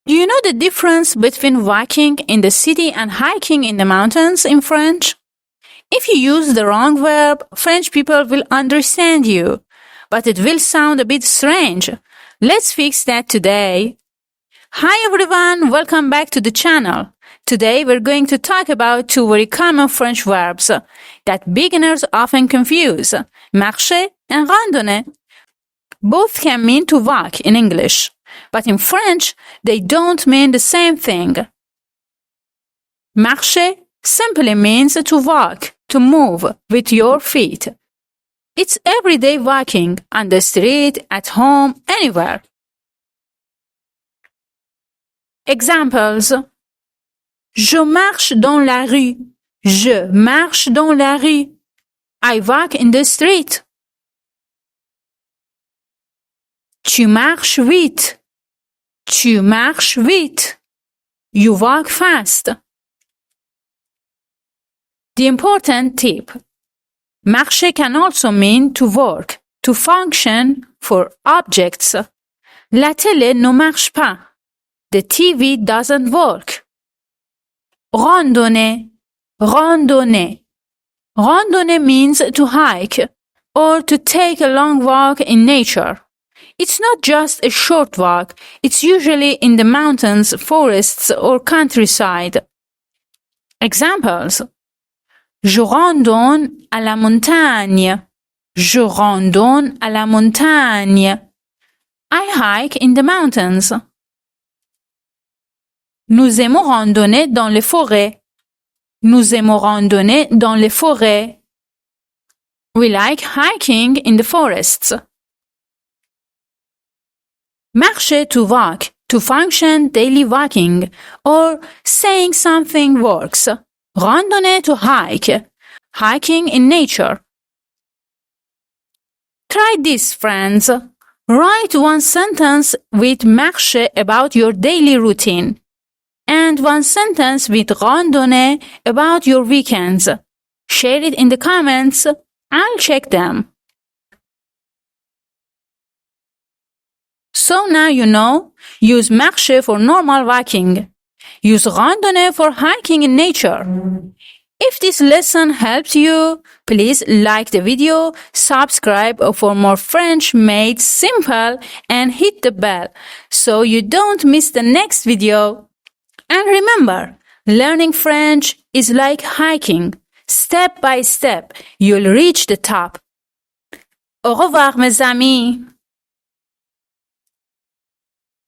Do you know the difference between walking in the city and hiking in the mountains in French? If you use the wrong verb, French people will understand you, but it will sound a bit strange. Let's fix that today. Hi everyone, welcome back to the channel. Today we're going to talk about two very common French verbs that beginners often confuse, marcher and randonner. Both can mean to walk in English, but in French they don't mean the same thing. Marcher simply means to walk, to move with your feet. It's everyday walking on the street, at home, anywhere. Examples. Je marche dans la rue. Je marche dans la rue. I walk in the street. Tu marches vite. Tu marches vite. You walk fast. The important tip. Marcher can also mean to work, to function for objects. La télé ne marche pas. The TV doesn't work. Randonner. Randonner. Randonner means to hike or to take a long walk in nature. It's not just a short walk, it's usually in the mountains, forests, or countryside. Examples. Je randonne à la montagne. Je randonne à la montagne. I hike in the mountains. Nous aimons randonner dans les forêts. Nous aimons randonner dans les forêts. We like hiking in the forests. Marcher to walk, to function daily walking, or saying something works. Randonner to hike, hiking in nature. Try this, friends. Write one sentence with marcher about your daily routine, and one sentence with randonner about your weekends. Share it in the comments. I'll check them. So now you know, use marcher for normal walking. Use randonner for hiking in nature. If this lesson helped you, please like the video, subscribe for more French made simple, and hit the bell so you don't miss the next video. And remember, learning French is like hiking. Step by step, you'll reach the top. Au revoir, mes amis.